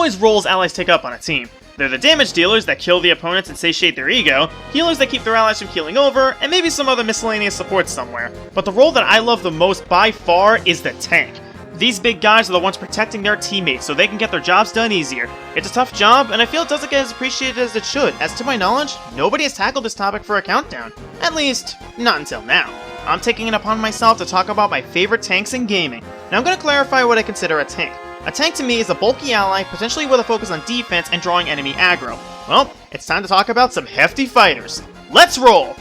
always roles allies take up on a team. They're the damage dealers that kill the opponents and satiate their ego, healers that keep their allies from keeling over, and maybe some other miscellaneous support somewhere. But the role that I love the most by far is the tank. These big guys are the ones protecting their teammates so they can get their jobs done easier. It's a tough job, and I feel it doesn't get as appreciated as it should, as to my knowledge, nobody has tackled this topic for a countdown. At least, not until now. I'm taking it upon myself to talk about my favorite tanks in gaming. Now I'm going to clarify what I consider a tank. A tank to me is a bulky ally, potentially with a focus on defense and drawing enemy aggro. Well, it's time to talk about some hefty fighters. Let's roll!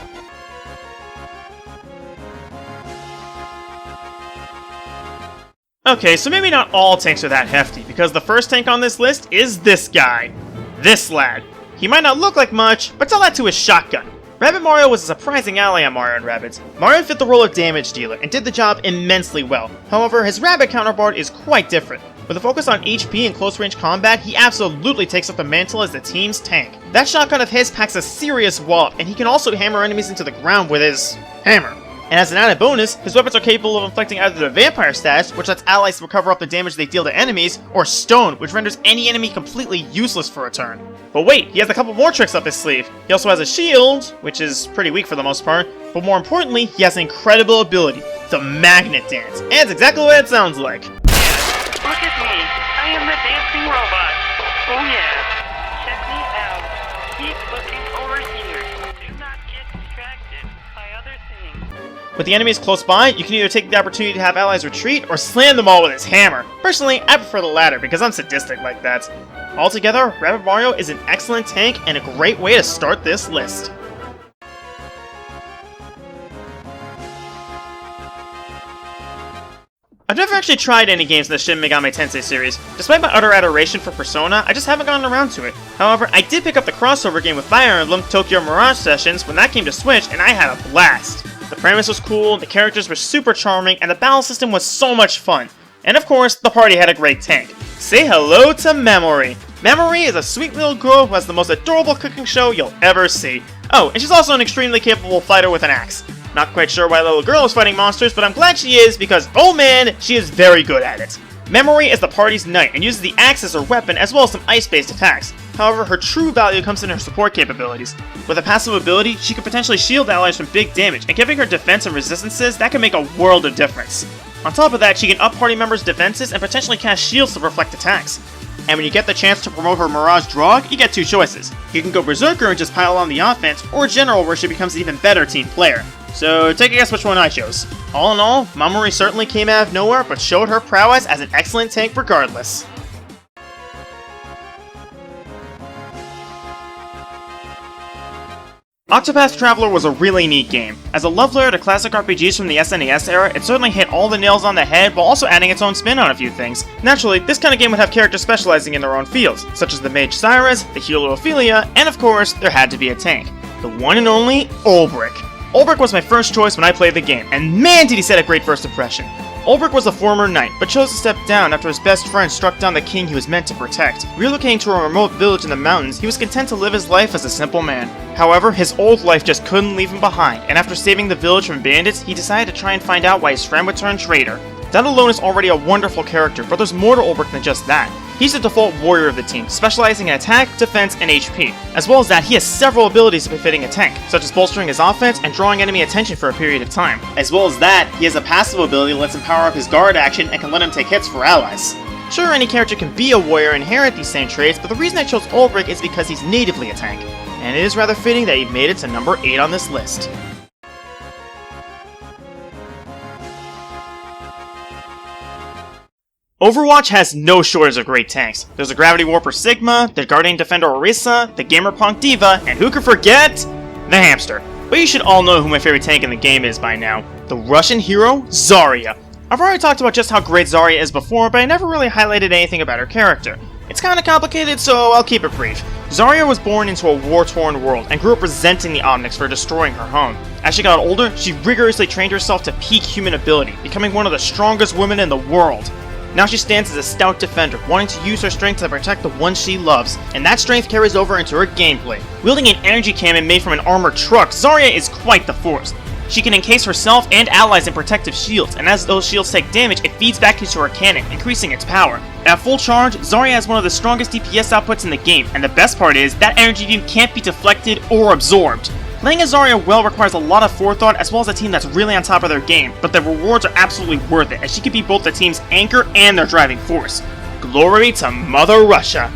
Okay, so maybe not all tanks are that hefty, because the first tank on this list is this guy. This lad. He might not look like much, but tell that to his shotgun. Rabbid Mario was a surprising ally on Mario & Rabbids. Mario fit the role of damage dealer and did the job immensely well. However, his Rabbid counterpart is quite different. With a focus on HP and close-range combat, he absolutely takes up the mantle as the team's tank. That shotgun of his packs a serious wallop, and he can also hammer enemies into the ground with his hammer. And as an added bonus, his weapons are capable of inflicting either the vampire status, which lets allies recover up the damage they deal to enemies, or stone, which renders any enemy completely useless for a turn. But wait, he has a couple more tricks up his sleeve. He also has a shield, which is pretty weak for the most part, but more importantly, he has an incredible ability, the Magna dance. And it's exactly what it sounds like. Look at me, I am the dancing robot. Oh yeah, check me out. Keep looking over here. Do not get distracted by other things. With the enemies close by, you can either take the opportunity to have allies retreat or slam them all with his hammer. Personally, I prefer the latter because I'm sadistic like that. Altogether, Rabbid Mario is an excellent tank and a great way to start this list. I've never actually tried any games in the Shin Megami Tensei series. Despite my utter adoration for Persona, I just haven't gotten around to it. However, I did pick up the crossover game with Fire Emblem Tokyo Mirage Sessions when that came to Switch, and I had a blast. The premise was cool, the characters were super charming, and the battle system was so much fun. And of course, the party had a great tank. Say hello to Mamori. Mamori is a sweet little girl who has the most adorable cooking show you'll ever see. Oh, and she's also an extremely capable fighter with an axe. Not quite sure why the little girl is fighting monsters, but I'm glad she is because, oh man, she is very good at it. Mamori is the party's knight and uses the axe as her weapon as well as some ice-based attacks. However, her true value comes in her support capabilities. With a passive ability, she can potentially shield allies from big damage, and giving her defense and resistances, that can make a world of difference. On top of that, she can up party members' defenses and potentially cast shields to reflect attacks. And when you get the chance to promote her Mirage Drog, you get two choices. You can go Berserker and just pile on the offense, or General where she becomes an even better team player. So take a guess which one I chose. All in all, Mamori certainly came out of nowhere, but showed her prowess as an excellent tank regardless. Octopath Traveler was a really neat game. As a love letter to classic RPGs from the SNES era, it certainly hit all the nails on the head while also adding its own spin on a few things. Naturally, this kind of game would have characters specializing in their own fields, such as the Mage Cyrus, the healer Ophelia, and of course, there had to be a tank. The one and only Olberic. Olberic was my first choice when I played the game, and man did he set a great first impression. Olberic was a former knight, but chose to step down after his best friend struck down the king he was meant to protect. Relocating to a remote village in the mountains, he was content to live his life as a simple man. However, his old life just couldn't leave him behind, and after saving the village from bandits, he decided to try and find out why his friend would turn traitor. That alone is already a wonderful character, but there's more to Olberic than just that. He's the default warrior of the team, specializing in attack, defense, and HP. As well as that, he has several abilities befitting a tank, such as bolstering his offense and drawing enemy attention for a period of time. As well as that, he has a passive ability that lets him power up his guard action and can let him take hits for allies. Sure, any character can be a warrior and inherit these same traits, but the reason I chose Olberic is because he's natively a tank. And it is rather fitting that he made it to number 8 on this list. Overwatch has no shortage of great tanks. There's the Gravity Warper Sigma, the Guardian Defender Orisa, the Gamerpunk Diva, and who could forget? The Hamster. But you should all know who my favorite tank in the game is by now. The Russian hero, Zarya. I've already talked about just how great Zarya is before, but I never really highlighted anything about her character. It's kinda complicated, so I'll keep it brief. Zarya was born into a war-torn world and grew up resenting the Omnics for destroying her home. As she got older, she rigorously trained herself to peak human ability, becoming one of the strongest women in the world. Now she stands as a stout defender, wanting to use her strength to protect the ones she loves, and that strength carries over into her gameplay. Wielding an energy cannon made from an armored truck, Zarya is quite the force. She can encase herself and allies in protective shields, and as those shields take damage, it feeds back into her cannon, increasing its power. At full charge, Zarya has one of the strongest DPS outputs in the game, and the best part is, that energy beam can't be deflected or absorbed. Playing as Zarya well requires a lot of forethought as well as a team that's really on top of their game, but the rewards are absolutely worth it, as she can be both the team's anchor and their driving force. Glory to Mother Russia!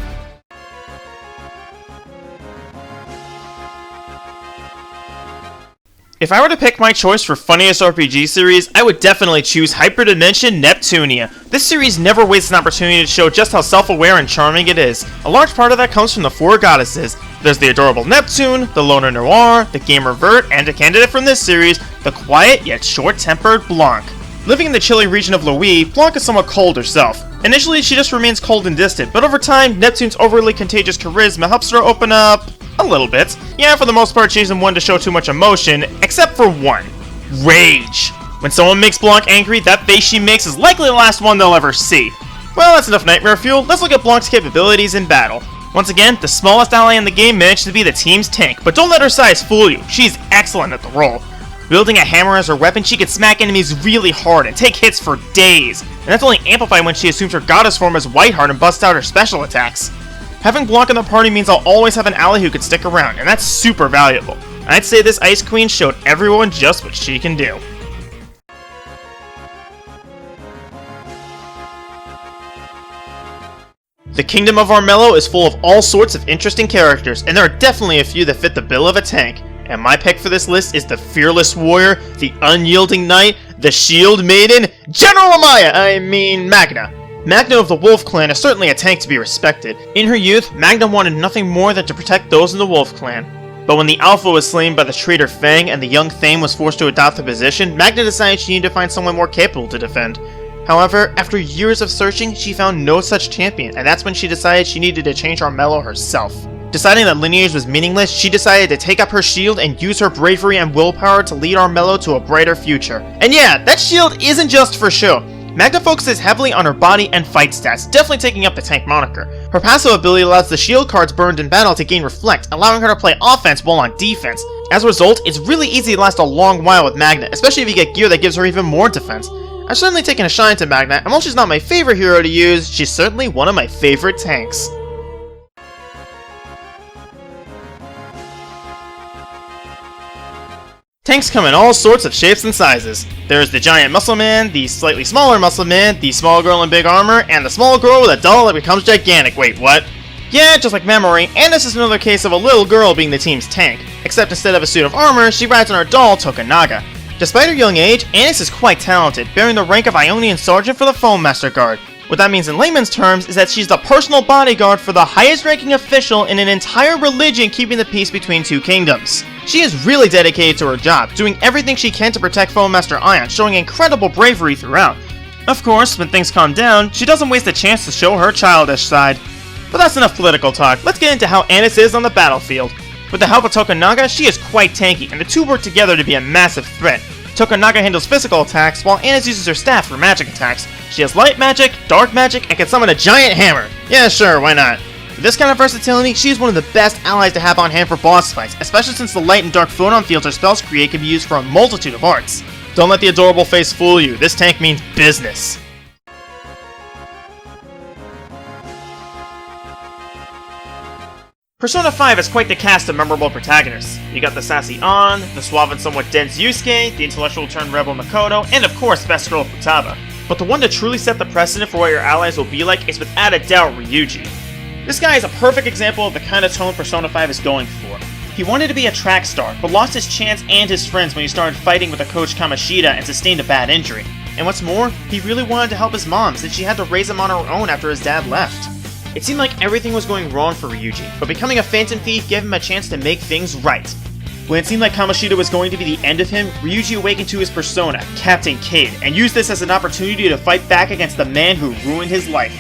If I were to pick my choice for funniest RPG series, I would definitely choose Hyperdimension Neptunia. This series never wastes an opportunity to show just how self-aware and charming it is. A large part of that comes from the four goddesses. There's the adorable Neptune, the loner Noir, the gamer Vert, and a candidate from this series, the quiet yet short-tempered Blanc. Living in the chilly region of Louis, Blanc is somewhat cold herself. Initially, she just remains cold and distant, but over time, Neptune's overly contagious charisma helps her open up a little bit. Yeah, for the most part, she isn't one to show too much emotion, except for one. Rage. When someone makes Blanc angry, that face she makes is likely the last one they'll ever see. Well, that's enough nightmare fuel. Let's look at Blanc's capabilities in battle. Once again, the smallest ally in the game managed to be the team's tank, but don't let her size fool you. She's excellent at the role. Wielding a hammer as her weapon, she can smack enemies really hard and take hits for days, and that's only amplified when she assumes her goddess form as Whiteheart and busts out her special attacks. Having Blanc in the party means I'll always have an ally who can stick around, and that's super valuable. I'd say this Ice Queen showed everyone just what she can do. The Kingdom of Armello is full of all sorts of interesting characters, and there are definitely a few that fit the bill of a tank. And my pick for this list is the Fearless Warrior, the Unyielding Knight, the Shield Maiden, General Magna. Magna of the Wolf Clan is certainly a tank to be respected. In her youth, Magna wanted nothing more than to protect those in the Wolf Clan. But when the Alpha was slain by the traitor Fang and the young Thane was forced to adopt the position, Magna decided she needed to find someone more capable to defend. However, after years of searching, she found no such champion, and that's when she decided she needed to change Armello herself. Deciding that lineage was meaningless, she decided to take up her shield and use her bravery and willpower to lead Armello to a brighter future. And yeah, that shield isn't just for show. Magna focuses heavily on her body and fight stats, definitely taking up the tank moniker. Her passive ability allows the shield cards burned in battle to gain reflect, allowing her to play offense while on defense. As a result, it's really easy to last a long while with Magna, especially if you get gear that gives her even more defense. I've certainly taken a shine to Magna, and while she's not my favorite hero to use, she's certainly one of my favorite tanks. Tanks come in all sorts of shapes and sizes. There's the giant muscle man, the slightly smaller muscle man, the small girl in big armor, and the small girl with a doll that becomes gigantic. Wait, what? Yeah, just like Mamori, Anise is another case of a little girl being the team's tank, except instead of a suit of armor, she rides on her doll, Tokunaga. Despite her young age, Anise is quite talented, bearing the rank of Ionian Sergeant for the Foam Master Guard. What that means in layman's terms is that she's the personal bodyguard for the highest ranking official in an entire religion keeping the peace between two kingdoms. She is really dedicated to her job, doing everything she can to protect Foam Master Ion, showing incredible bravery throughout. Of course, when things calm down, she doesn't waste a chance to show her childish side. But that's enough political talk, let's get into how Anise is on the battlefield. With the help of Tokunaga, she is quite tanky, and the two work together to be a massive threat. Tokunaga handles physical attacks, while Anise uses her staff for magic attacks. She has light magic, dark magic, and can summon a giant hammer. Yeah, sure, why not? With this kind of versatility, she is one of the best allies to have on hand for boss fights, especially since the light and dark photon fields her spells create can be used for a multitude of arts. Don't let the adorable face fool you, this tank means business. Persona 5 has quite the cast of memorable protagonists. You got the sassy An, the suave and somewhat dense Yusuke, the intellectual turned rebel Makoto, and of course best girl Futaba. But the one to truly set the precedent for what your allies will be like is without a doubt Ryuji. This guy is a perfect example of the kind of tone Persona 5 is going for. He wanted to be a track star, but lost his chance and his friends when he started fighting with a coach Kamoshida and sustained a bad injury. And what's more, he really wanted to help his mom since she had to raise him on her own after his dad left. It seemed like everything was going wrong for Ryuji, but becoming a Phantom Thief gave him a chance to make things right. When it seemed like Kamoshida was going to be the end of him, Ryuji awakened to his persona, Captain Cade, and used this as an opportunity to fight back against the man who ruined his life.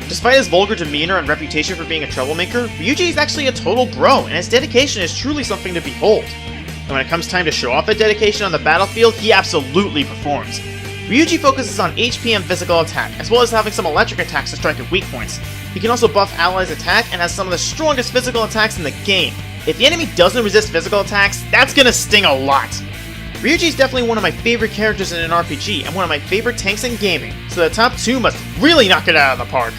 Despite his vulgar demeanor and reputation for being a troublemaker, Ryuji is actually a total bro, and his dedication is truly something to behold. And when it comes time to show off that dedication on the battlefield, he absolutely performs. Ryuji focuses on HP and physical attack, as well as having some electric attacks to strike at weak points. He can also buff allies' attack and has some of the strongest physical attacks in the game. If the enemy doesn't resist physical attacks, that's gonna sting a lot. Ryuji is definitely one of my favorite characters in an RPG and one of my favorite tanks in gaming, so the top 2 must really knock it out of the park.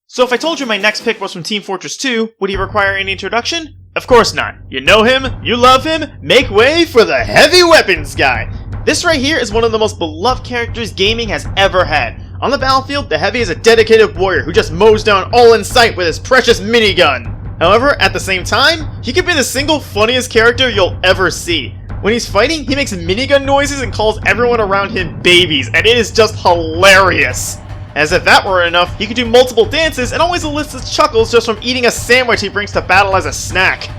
So if I told you my next pick was from Team Fortress 2, would he require any introduction? Of course not. You know him, you love him, make way for the heavy weapons guy! This right here is one of the most beloved characters gaming has ever had. On the battlefield, the Heavy is a dedicated warrior who just mows down all in sight with his precious minigun. However, at the same time, he could be the single funniest character you'll ever see. When he's fighting, he makes minigun noises and calls everyone around him babies, and it is just hilarious. As if that weren't enough, he could do multiple dances and always elicits chuckles just from eating a sandwich he brings to battle as a snack.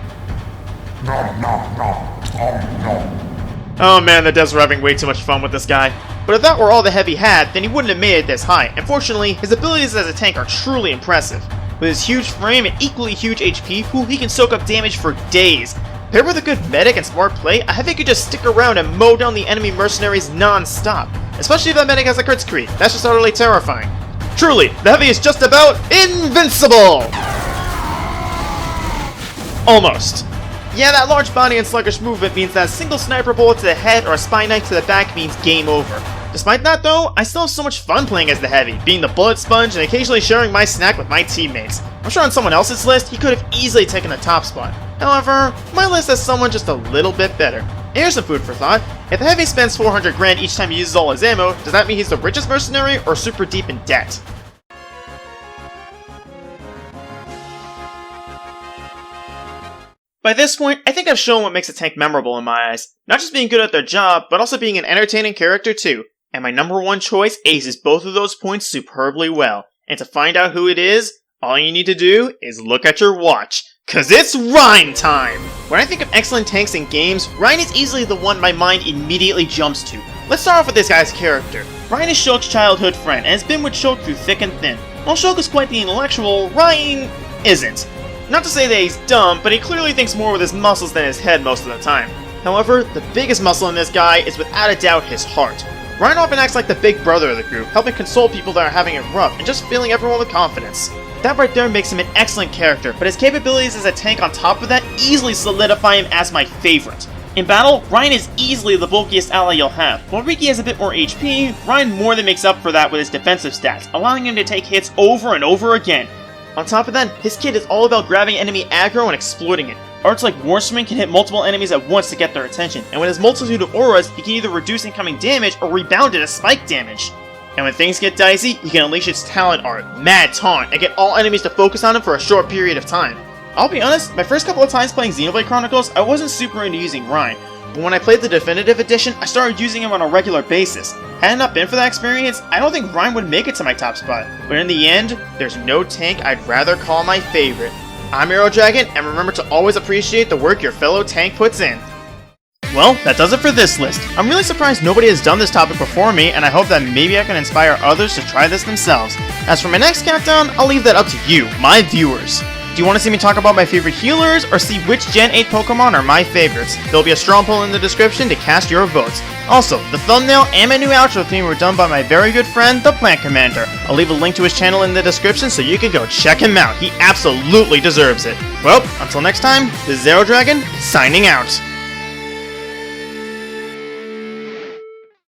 Oh man, the devs were having way too much fun with this guy. But if that were all the Heavy had, then he wouldn't have made it this high. Unfortunately, his abilities as a tank are truly impressive. With his huge frame and equally huge HP pool, he can soak up damage for days. Paired with a good medic and smart play, a Heavy could just stick around and mow down the enemy mercenaries non-stop. Especially if that medic has a crit screen, that's just utterly terrifying. Truly, the Heavy is just about invincible! Almost. Yeah, that large body and sluggish movement means that a single sniper bullet to the head or a spy knife to the back means game over. Despite that though, I still have so much fun playing as the Heavy, being the bullet sponge and occasionally sharing my snack with my teammates. I'm sure on someone else's list, he could have easily taken the top spot. However, my list has someone just a little bit better. Here's some food for thought. If the Heavy spends 400 grand each time he uses all his ammo, does that mean he's the richest mercenary or super deep in debt? By this point, I think I've shown what makes a tank memorable in my eyes. Not just being good at their job, but also being an entertaining character too. And my number 1 choice aces both of those points superbly well. And to find out who it is, all you need to do is look at your watch. Cause it's Reyn time! When I think of excellent tanks in games, Reyn is easily the one my mind immediately jumps to. Let's start off with this guy's character. Reyn is Shulk's childhood friend, and has been with Shulk through thick and thin. While Shulk is quite the intellectual, Reyn isn't. Not to say that he's dumb, but he clearly thinks more with his muscles than his head most of the time. However, the biggest muscle in this guy is without a doubt his heart. Reyn often acts like the big brother of the group, helping console people that are having it rough, and just filling everyone with confidence. That right there makes him an excellent character, but his capabilities as a tank on top of that easily solidify him as my favorite. In battle, Reyn is easily the bulkiest ally you'll have. While Riki has a bit more HP, Reyn more than makes up for that with his defensive stats, allowing him to take hits over and over again. On top of that, his kit is all about grabbing enemy aggro and exploiting it. Arts like War Swing can hit multiple enemies at once to get their attention, and with his multitude of auras, he can either reduce incoming damage or rebound it as spike damage. And when things get dicey, he can unleash its talent art, Mad Taunt, and get all enemies to focus on him for a short period of time. I'll be honest, my first couple of times playing Xenoblade Chronicles, I wasn't super into using Reyn, but when I played the Definitive Edition, I started using him on a regular basis. Had it not been for that experience, I don't think Reyn would make it to my top spot, but in the end, there's no tank I'd rather call my favorite. I'm Dragon, and remember to always appreciate the work your fellow tank puts in. Well, that does it for this list. I'm really surprised nobody has done this topic before me, and I hope that maybe I can inspire others to try this themselves. As for my next countdown, I'll leave that up to you, my viewers. Do you want to see me talk about my favorite healers, or see which Gen 8 Pokemon are my favorites? There'll be a strong poll in the description to cast your votes. Also, the thumbnail and my new outro theme were done by my very good friend, the Blanc Commander. I'll leave a link to his channel in the description so you can go check him out. He absolutely deserves it. Well, until next time, this is Dragon, signing out.